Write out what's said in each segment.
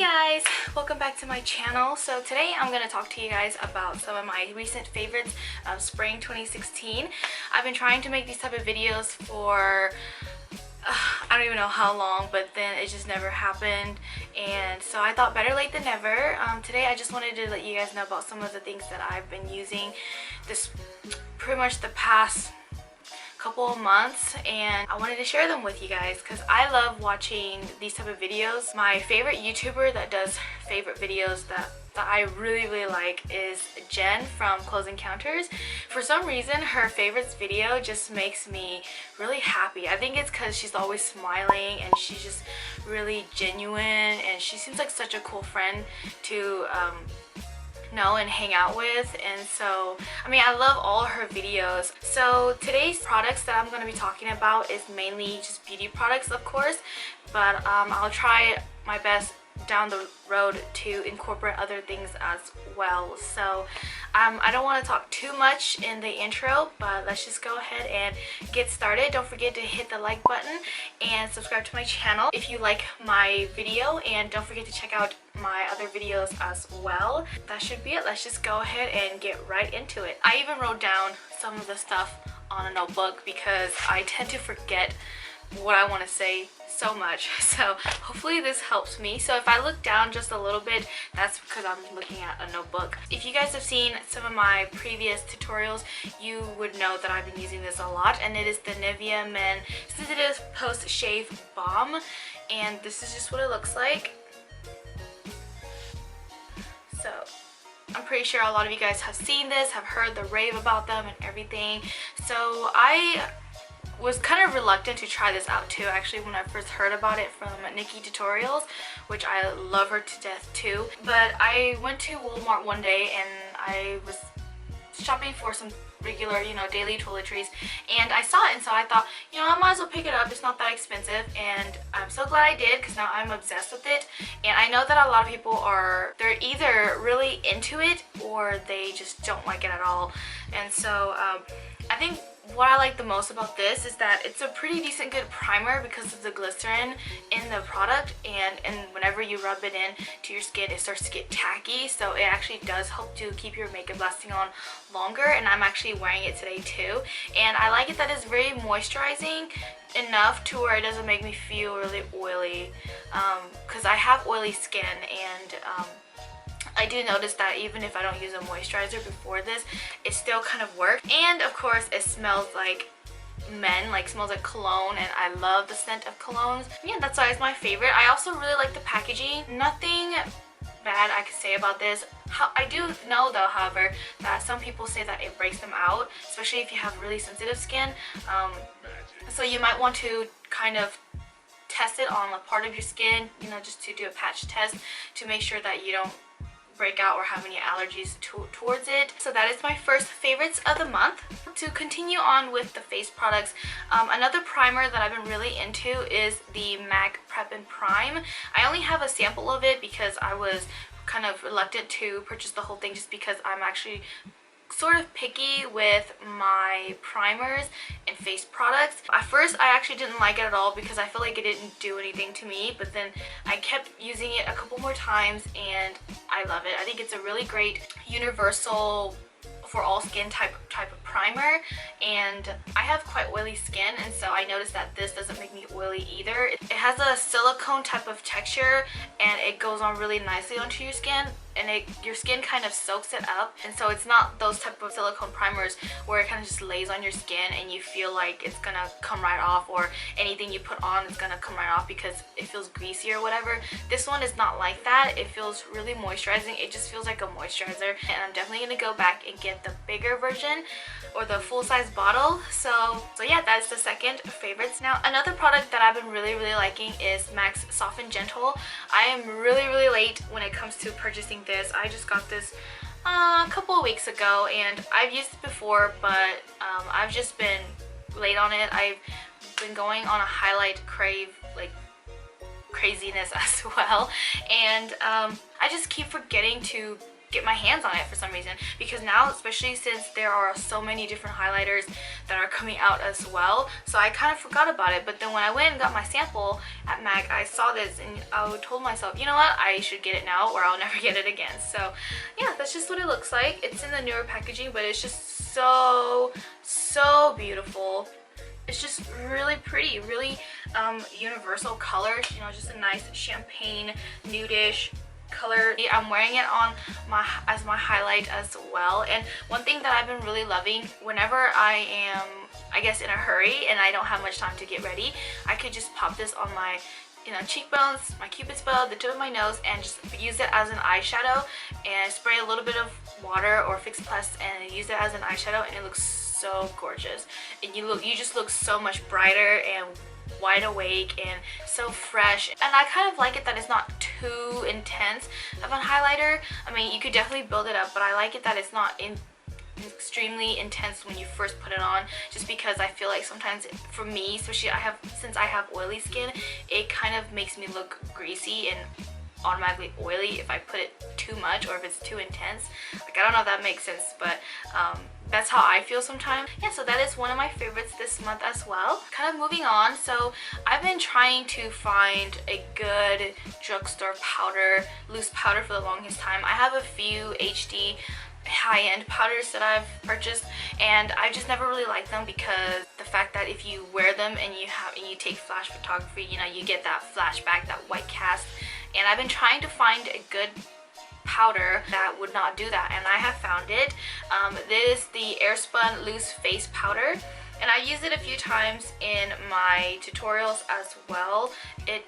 Hi guys, welcome back to my channel. So today I'm going to talk to you guys about some of my recent favorites of spring 2016. I've been trying to make these type of videos for I don't even know how long, but then it just never happened, and so I thought better late than never. Today I just wanted to let you guys know about some of the things that I've been using this pretty much the past couple of months, and I wanted to share them with you guys because I love watching these type of videos. My favorite YouTuber that does favorite videos that I really like is Jenn from Close Encounters. For some reason her favorites video just makes me really happy. I think it's because she's always smiling and she's just really genuine, and she seems like such a cool friend to know and hang out with. And so I mean, I love all her videos. So today's products that I'm going to be talking about is mainly just beauty products, of course, but I'll try my best down the road to incorporate other things as well. So I don't want to talk too much in the intro, but let's just go ahead and get started. Don't forget to hit the like button and subscribe to my channel if you like my video, and don't forget to check out my other videos as well. That should be it. Let's just go ahead and get right into it. I even wrote down some of the stuff on a notebook because I tend to forget what I want to say so much, so hopefully this helps me. So if I look down just a little bit, that's because I'm looking at a notebook. If you guys have seen some of my previous tutorials, you would know that I've been using this a lot, and it is the Nivea Men Sensitive Post Shave Balm, and this is just what it looks like. So I'm pretty sure a lot of you guys have seen this, have heard the rave about them and everything. So I was kind of reluctant to try this out too, actually, when I first heard about it from Nikki Tutorials, which I love her to death too. But I went to Walmart one day and I was shopping for some regular, you know, daily toiletries, and I saw it, and so I thought, you know, I might as well pick it up. It's not that expensive, and I'm so glad I did because now I'm obsessed with it. And I know that a lot of people they're either really into it or they just don't like it at all. And so I think what I like the most about this is that it's a pretty decent good primer because of the glycerin in the product, and whenever you rub it in to your skin, it starts to get tacky, so it actually does help to keep your makeup lasting on longer. And I'm actually wearing it today too, and I like it that it's very moisturizing enough to where it doesn't make me feel really oily, because I have oily skin, and I do notice that even if I don't use a moisturizer before this, it still kind of works. And of course it smells like men, like smells like cologne, and I love the scent of colognes. Yeah, that's why it's my favorite. I also really like the packaging. Nothing bad I could say about this. I do know though, however, that some people say that it breaks them out, especially if you have really sensitive skin. So you might want to kind of test it on a part of your skin, you know, just to do a patch test to make sure that you don't break out or have any allergies towards it. So that is my first favorites of the month. To continue on with the face products, another primer that I've been really into is the MAC Prep and Prime. I only have a sample of it because I was kind of reluctant to purchase the whole thing, just because I'm actually sort of picky with my primers and face products. At first I actually didn't like it at all because I felt like it didn't do anything to me, but then I kept using it a couple more times and I love it. I think it's a really great universal for all skin type of primer, and I have quite oily skin, and so I noticed that this doesn't make me oily either. It has a silicone type of texture, and it goes on really nicely onto your skin, and your skin kind of soaks it up. And so it's not those type of silicone primers where it kind of just lays on your skin and you feel like it's gonna come right off, or anything you put on is gonna come right off because it feels greasy or whatever. This one is not like that. It feels really moisturizing. It just feels like a moisturizer, and I'm definitely gonna go back and get the bigger version or the full-size bottle. So yeah, that's the second favorites. Now another product that I've been really liking is MAC's Soft and Gentle. I am really late when it comes to purchasing this. I just got this a couple of weeks ago, and I've used it before, but I've just been late on it. I've been going on a highlight crave, like craziness as well, and I just keep forgetting to get my hands on it for some reason, because now, especially since there are so many different highlighters that are coming out as well, so I kind of forgot about it. But then when I went and got my sample at MAC, I saw this and I told myself, you know what, I should get it now or I'll never get it again. So yeah, that's just what it looks like. It's in the newer packaging, but it's just so beautiful. It's just really pretty, really universal colors, you know, just a nice champagne nudish color. I'm wearing it on as my highlight as well. And one thing that I've been really loving, whenever I am, I guess, in a hurry and I don't have much time to get ready, I could just pop this on my, you know, cheekbones, my cupid's bow, the tip of my nose, and just use it as an eyeshadow and spray a little bit of water or Fix Plus and use it as an eyeshadow, and it looks so gorgeous. And you just look so much brighter and wide awake and so fresh. And I kind of like it that it's not too intense of a highlighter. I mean, you could definitely build it up, but I like it that it's not extremely intense when you first put it on, just because I feel like sometimes for me, especially since I have oily skin, it kind of makes me look greasy and automatically oily if I put it too much or if it's too intense. Like, I don't know if that makes sense, but that's how I feel sometimes. Yeah, so that is one of my favorites this month as well. Kind of moving on, so I've been trying to find a good drugstore powder, loose powder, for the longest time. I have a few HD high-end powders that I've purchased, and I just never really liked them because the fact that if you wear them and you take flash photography, you know, you get that flashback, that white cast. And I've been trying to find a good powder that would not do that, and I have found it. This is the Airspun loose face powder, and I used it a few times in my tutorials as well.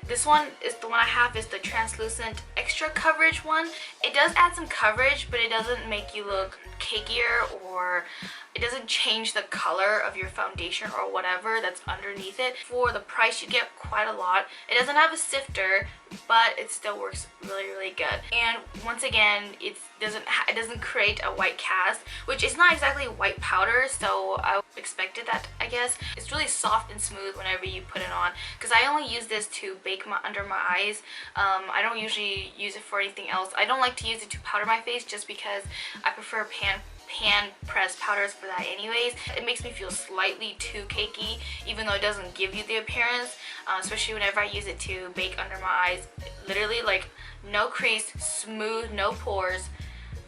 This one is the one I have, is the translucent extra coverage one. It does add some coverage, but it doesn't make you look cakier, or it doesn't change the color of your foundation or whatever that's underneath it. For the price, you get quite a lot. It doesn't have a sifter, but it still works really good. And once again, it doesn't create a white cast, which is not exactly white powder, so I expected that, I guess. It's really soft and smooth whenever you put it on, because I only use this to bake under my eyes. I don't usually use it for anything else. I don't like to use it to powder my face, just because I prefer pan pressed powders for that anyways. It makes me feel slightly too cakey, even though it doesn't give you the appearance, especially whenever I use it to bake under my eyes. Literally, like, no crease, smooth, no pores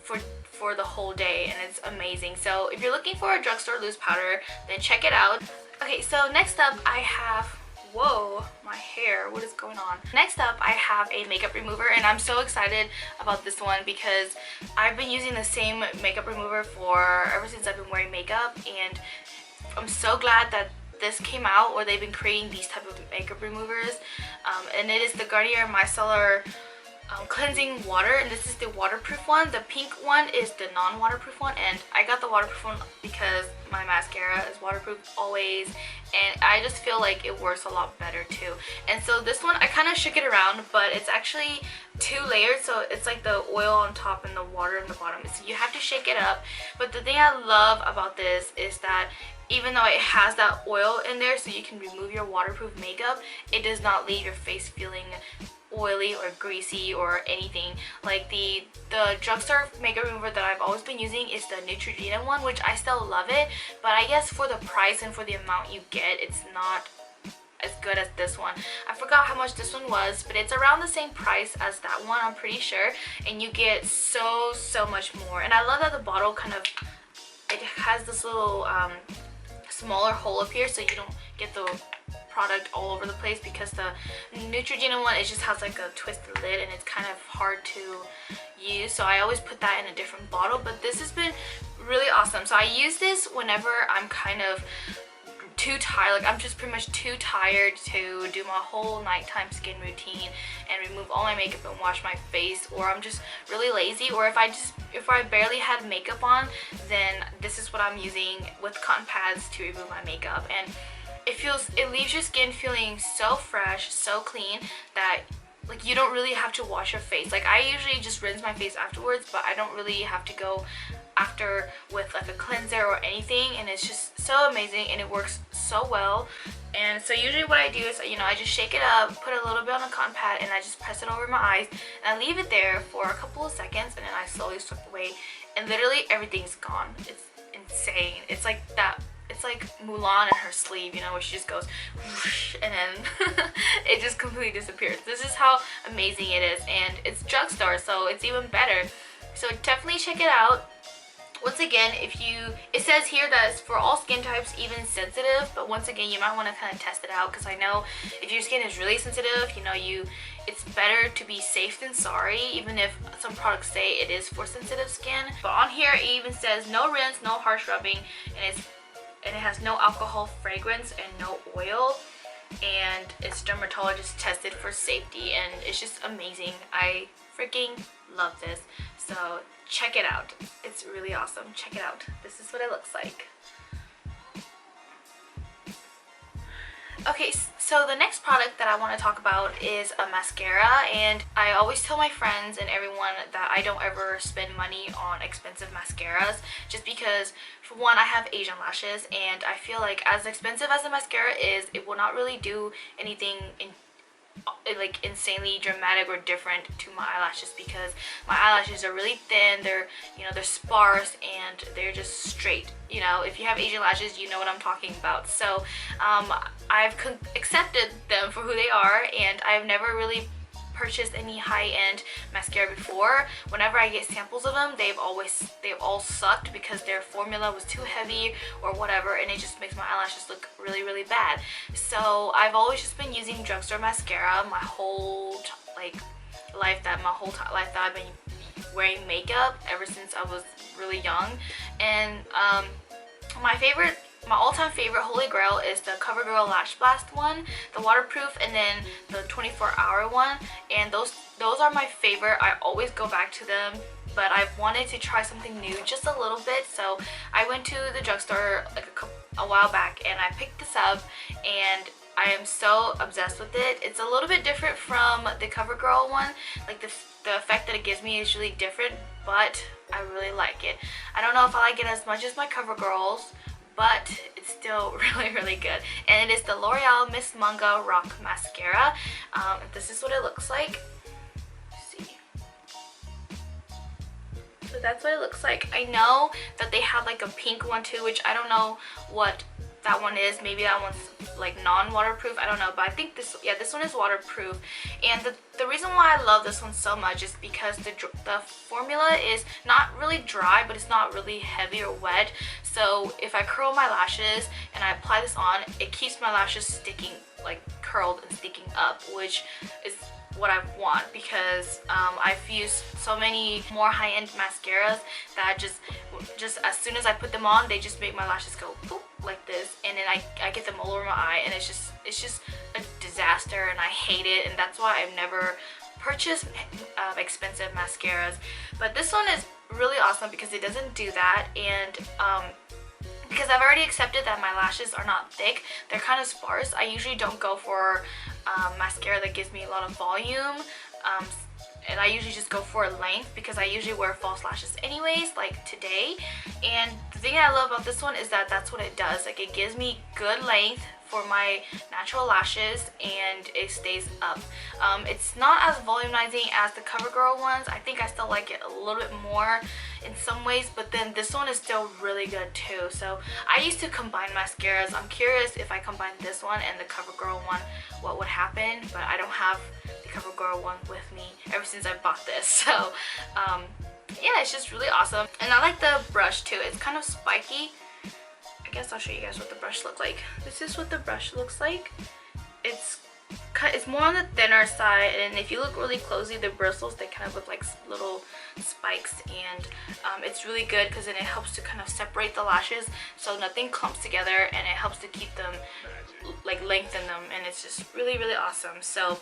for the whole day, and it's amazing. So if you're looking for a drugstore loose powder, then check it out. Okay, so next up I have, whoa, my hair, what is going on? Next up I have a makeup remover, and I'm so excited about this one because I've been using the same makeup remover ever since I've been wearing makeup, and I'm so glad that this came out, or they've been creating these type of makeup removers. And it is the Garnier Micellar cleansing water, and this is the waterproof one. The pink one is the non-waterproof one, and I got the waterproof one because my mascara is waterproof always, and I just feel like it works a lot better too. And so this one, I kind of shook it around, but it's actually 2 layers, so it's like the oil on top and the water on the bottom, so you have to shake it up. But the thing I love about this is that even though it has that oil in there so you can remove your waterproof makeup, it does not leave your face feeling oily or greasy or anything. Like the drugstore makeup remover that I've always been using is the Neutrogena one, which I still love it, but I guess for the price and for the amount you get, it's not as good as this one. I forgot how much this one was, but it's around the same price as that one, I'm pretty sure, and you get so much more. And I love that the bottle kind of, it has this little smaller hole up here so you don't get the product all over the place, because the Neutrogena one, it just has like a twisted lid and it's kind of hard to use, so I always put that in a different bottle. But this has been really awesome. So I use this whenever I'm kind of too tired, like I'm just pretty much too tired to do my whole nighttime skin routine and remove all my makeup and wash my face, or I'm just really lazy, or if I barely had makeup on, then this is what I'm using with cotton pads to remove my makeup. And it leaves your skin feeling so fresh, so clean, that like you don't really have to wash your face. Like I usually just rinse my face afterwards, but I don't really have to go after with like a cleanser or anything, and it's just so amazing and it works so well. And so usually what I do is, you know, I just shake it up, put a little bit on a cotton pad, and I just press it over my eyes, and I leave it there for a couple of seconds, and then I slowly swipe away, and literally everything's gone. It's insane. It's like that. It's like Mulan in her sleeve, you know, where she just goes whoosh, and then it just completely disappears. This is how amazing it is, and it's drugstore, so it's even better. So definitely check it out. Once again, it says here that it's for all skin types, even sensitive, but once again, you might want to kind of test it out, because I know if your skin is really sensitive, you know, it's better to be safe than sorry, even if some products say it is for sensitive skin. But on here, it even says no rinse, no harsh rubbing, and it has no alcohol, fragrance, and no oil, and it's dermatologist tested for safety, and it's just amazing. I freaking love this. So check it out. It's really awesome. Check it out. This is what it looks like. Okay, so the next product that I want to talk about is a mascara, and I always tell my friends and everyone that I don't ever spend money on expensive mascaras, just because, for one, I have Asian lashes, and I feel like as expensive as the mascara is, it will not really do anything like insanely dramatic or different to my eyelashes, because my eyelashes are really thin, they're, you know, they're sparse, and they're just straight. You know, if you have Asian lashes, you know what I'm talking about. So I've accepted them for who they are, and I've never really purchased any high-end mascara before. Whenever I get samples of them, they've all sucked because their formula was too heavy or whatever, and it just makes my eyelashes look really, really bad. So I've always just been using drugstore mascara my whole life that I've been wearing makeup ever since I was really young. And my all-time favorite holy grail is the CoverGirl Lash Blast one, the waterproof, and then the 24-hour one, and those are my favorite. I always go back to them, but I've wanted to try something new just a little bit, so I went to the drugstore like a while back, and I picked this up, and I am so obsessed with it. It's a little bit different from the CoverGirl one. Like the effect that it gives me is really different, but I really like it. I don't know if I like it as much as my CoverGirls, but it's still really, really good. And it is the L'Oreal Miss Manga Rock Mascara. This is what it looks like. Let's see. So that's what it looks like. I know that they have like a pink one too, which I don't know what that one is. Maybe that one's like non-waterproof, I don't know, but I think this one is waterproof. And the reason why I love this one so much is because the formula is not really dry, but it's not really heavy or wet. So if I curl my lashes and I apply this on, it keeps my lashes sticking, like curled and sticking up, which is what I want, because I've used so many more high-end mascaras that just as soon as I put them on, they just make my lashes go boop like this, and then I get them all over my eye, and it's just a disaster, and I hate it. And that's why I've never purchased expensive mascaras. But this one is really awesome because it doesn't do that, and because I've already accepted that my lashes are not thick, they're kind of sparse. I usually don't go for mascara that gives me a lot of volume, and I usually just go for length, because I usually wear false lashes anyways, like today. And the thing I love about this one is that that's what it does. Like, it gives me good length for my natural lashes, and it stays up. It's not as volumizing as the CoverGirl ones. I think I still like it a little bit more in some ways, but then this one is still really good too. So I used to combine mascaras. I'm curious if I combine this one and the CoverGirl one, what would happen, but I don't have the CoverGirl one with me ever since I bought this. So yeah, it's just really awesome. And I like the brush too. It's kind of spiky. I guess I'll show you guys what the brush looks like. This is what the brush looks like. It's more on the thinner side, and if you look really closely, the bristles, they kind of look like little spikes, and it's really good because then it helps to kind of separate the lashes so nothing clumps together, and it helps to keep them, like, lengthen them, and it's just really, really awesome. So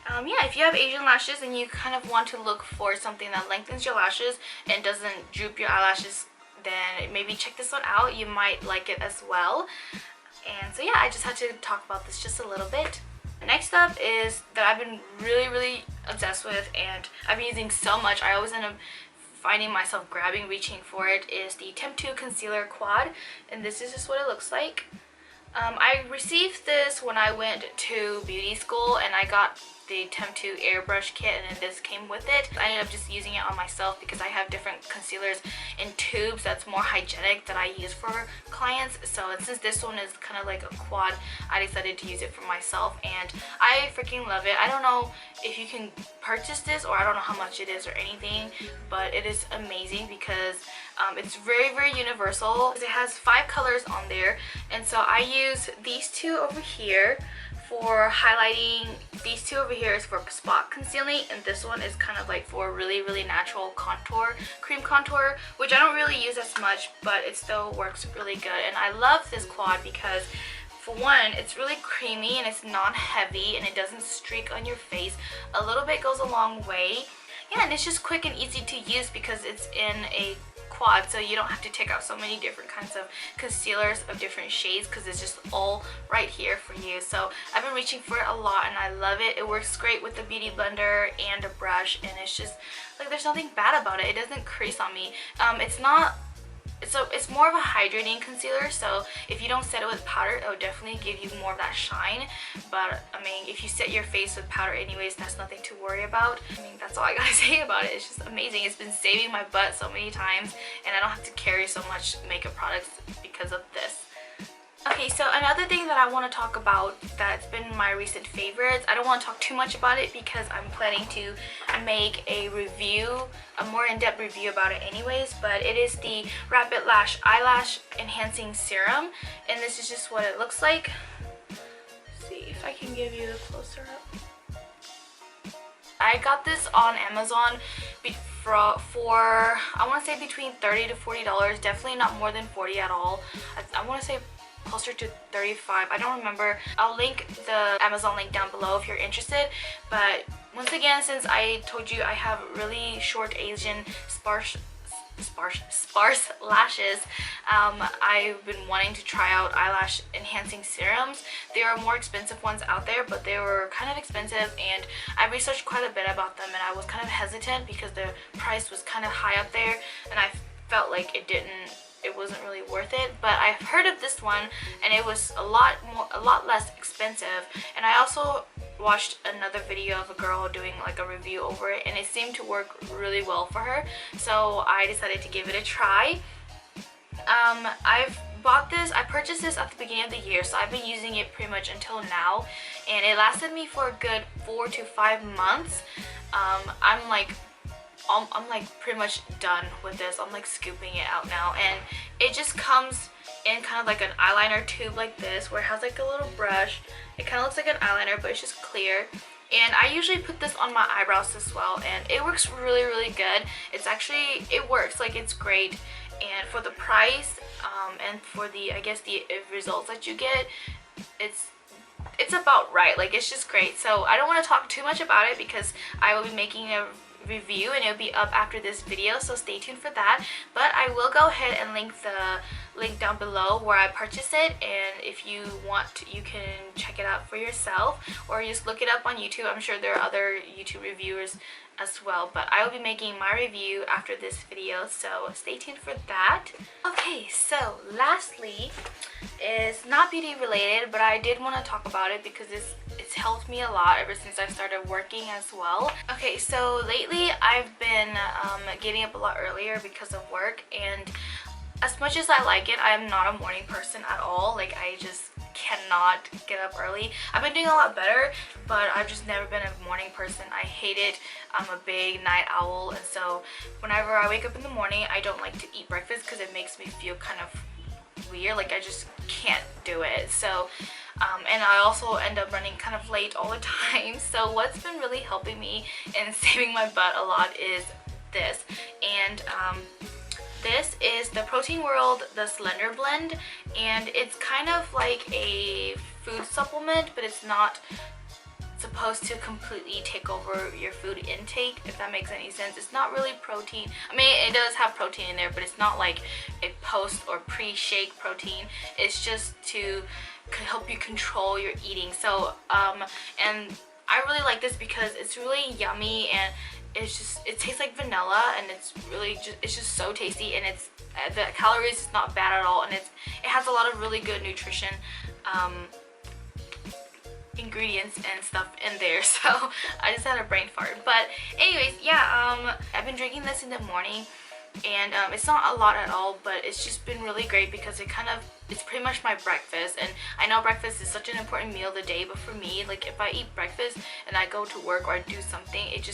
yeah, if you have Asian lashes and you kind of want to look for something that lengthens your lashes and doesn't droop your eyelashes, then maybe check this one out. You might like it as well. And so yeah, I just had to talk about this just a little bit. Next up is that I've been really, really obsessed with, and I've been using so much, I always end up finding myself reaching for it, is the Temptu Concealer Quad. And this is just what it looks like. I received this when I went to beauty school and I got the Temptu airbrush kit, and then this came with it. I ended up just using it on myself because I have different concealers in tubes that's more hygienic that I use for clients. So since this one is kind of like a quad, I decided to use it for myself and I freaking love it. I don't know if you can purchase this, or I don't know how much it is or anything, but it is amazing because it's very, very universal. It has 5 colors on there, and so I use these 2 over here for highlighting. These 2 over here is for spot concealing, and this one is kind of like for really, really natural contour, cream contour, which I don't really use as much, but it still works really good. And I love this quad because for one, it's really creamy and it's not heavy and it doesn't streak on your face. A little bit goes a long way. Yeah, and it's just quick and easy to use because it's in a quad, so you don't have to take out so many different kinds of concealers of different shades because it's just all right here for you. So I've been reaching for it a lot and I love it. It works great with the beauty blender and a brush, and it's just like there's nothing bad about it. It doesn't crease on me. It's more of a hydrating concealer, so if you don't set it with powder, it will definitely give you more of that shine. But I mean, if you set your face with powder anyways, that's nothing to worry about. I mean, that's all I gotta say about it. It's just amazing. It's been saving my butt so many times, and I don't have to carry so much makeup products because of this. Okay, so another thing that I want to talk about that's been my recent favorites, I don't want to talk too much about it because I'm planning to make a review, a more in-depth review about it anyways, but it is the Rapid Lash Eyelash Enhancing Serum, and this is just what it looks like. Let's see if I can give you the closer up. I got this on Amazon for I want to say between $30 to $40, definitely not more than $40 at all. I want to say closer to 35. I don't remember. I'll link the Amazon link down below if you're interested. But once again, since I told you I have really short Asian sparse lashes, I've been wanting to try out eyelash enhancing serums. There are more expensive ones out there, but they were kind of expensive, and I researched quite a bit about them, and I was kind of hesitant because the price was kind of high up there, and I felt like it wasn't really worth it. But I've heard of this one and it was a lot less expensive, and I also watched another video of a girl doing like a review over it, and it seemed to work really well for her, so I decided to give it a try. I purchased this at the beginning of the year, so I've been using it pretty much until now, and it lasted me for a good 4 to 5 months. I'm like pretty much done with this. I'm like scooping it out now, and it just comes in kind of like an eyeliner tube like this, where it has like a little brush. It kind of looks like an eyeliner, but it's just clear. And I usually put this on my eyebrows as well, and it works really, really good. It works, like it's great. And for the price and for the, I guess, the results that you get, it's about right. Like, it's just great. So I don't want to talk too much about it because I will be making a review and it'll be up after this video, so stay tuned for that. But I will go ahead and link the link down below where I purchased it, and if you want, you can check it out for yourself or just look it up on YouTube. I'm sure there are other YouTube reviewers as well, but I will be making my review after this video, so stay tuned for that. Okay, so lastly is not beauty related, but I did want to talk about it because it's helped me a lot ever since I started working as well. Okay, so lately I've been getting up a lot earlier because of work, and as much as I like it, I am not a morning person at all. Like, I just cannot get up early. I've been doing a lot better, but I've just never been a morning person. I hate it. I'm a big night owl, and so whenever I wake up in the morning, I don't like to eat breakfast because it makes me feel kind of weird. Like, I just can't do it. So and I also end up running kind of late all the time. So what's been really helping me and saving my butt a lot is this, and this is the Protein World, the Slender Blend, and it's kind of like a food supplement, but it's not supposed to completely take over your food intake, if that makes any sense. It's not really protein. I mean, it does have protein in there, but it's not like a post or pre-shake protein. It's just to help you control your eating. So and I really like this because it's really yummy, and it tastes like vanilla. vanilla, and it's just so tasty, and it's the calories is not bad at all, and it has a lot of really good nutrition ingredients and stuff in there. So I just had a brain fart. But anyways, yeah, I've been drinking this in the morning, and it's not a lot at all, but it's just been really great because it's pretty much my breakfast. And I know breakfast is such an important meal of the day, but for me, like if I eat breakfast and I go to work or I do something, it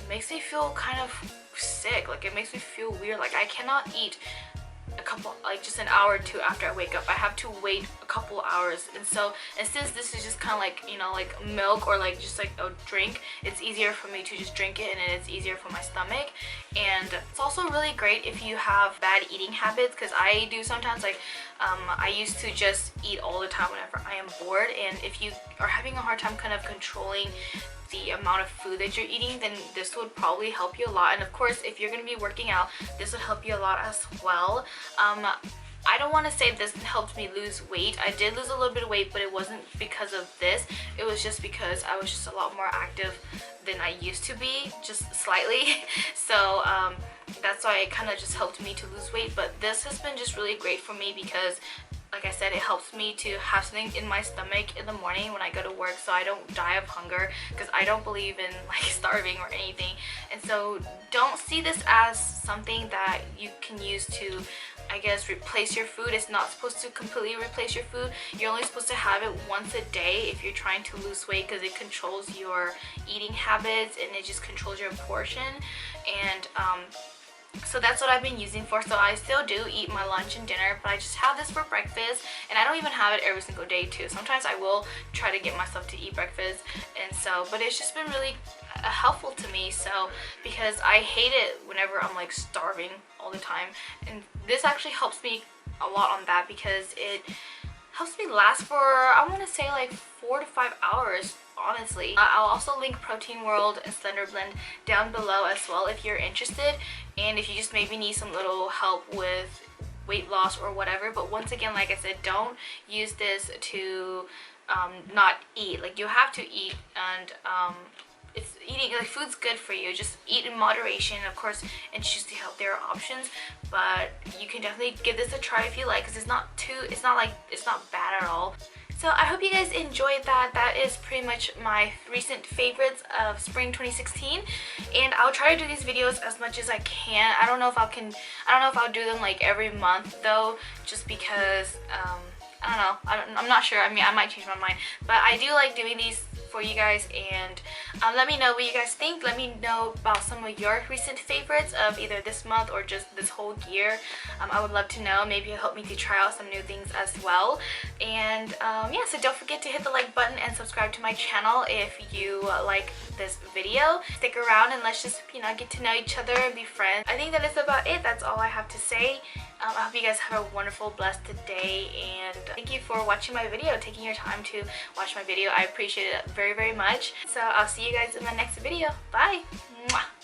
makes me feel kind of sick. Like it makes me feel weird. Like I cannot eat just an hour or two after I wake up. I have to wait a couple hours, and since this is just kind of like, you know, like milk or like just like a drink, it's easier for me to just drink it, and it's easier for my stomach. And it's also really great if you have bad eating habits, because I do sometimes. Like I used to just eat all the time whenever I am bored, and if you are having a hard time kind of controlling the amount of food that you're eating, then this would probably help you a lot. And of course, if you're going to be working out, this would help you a lot as well. I don't want to say this helped me lose weight. I did lose a little bit of weight, but it wasn't because of this. It was just because I was just a lot more active than I used to be, just slightly. So that's why it kind of just helped me to lose weight. But this has been just really great for me because, like I said, it helps me to have something in my stomach in the morning when I go to work, so I don't die of hunger, because I don't believe in like starving or anything. And so don't see this as something that you can use to, I guess, replace your food. It's not supposed to completely replace your food. You're only supposed to have it once a day if you're trying to lose weight, because it controls your eating habits and it just controls your portion. And so that's what I've been using for. So I still do eat my lunch and dinner, but I just have this for breakfast, and I don't even have it every single day too. Sometimes I will try to get myself to eat breakfast, and so, but it's just been really helpful to me. So because I hate it whenever I'm like starving all the time, and this actually helps me a lot on that, because it helps me last for, I want to say, like 4 to 5 hours, honestly. I'll also link Protein World and Slender Blend down below as well if you're interested, and if you just maybe need some little help with weight loss or whatever. But once again, like I said, don't use this to not eat. Like you have to eat, and it's eating, like food's good for you. Just eat in moderation, of course, and choose the healthier options. But you can definitely give this a try if you like, because it's not bad at all. So I hope you guys enjoyed that. That is pretty much my recent favorites of spring 2016, and I'll try to do these videos as much as I can. I don't know if I'll do them like every month though, just because I don't know. I'm not sure. I mean, I might change my mind, but I do like doing these for you guys. And let me know what you guys think. Let me know about some of your recent favorites of either this month or just this whole year. I would love to know. Maybe it'll help me to try out some new things as well. And yeah, so don't forget to hit the like button and subscribe to my channel if you like this video. Stick around and let's just, you know, get to know each other and be friends. I think that is about it. That's all I have to say. I hope you guys have a wonderful, blessed day, and thank you for watching my video, taking your time to watch my video. I appreciate it very, very much. So I'll see you guys in the next video. Bye! Mwah.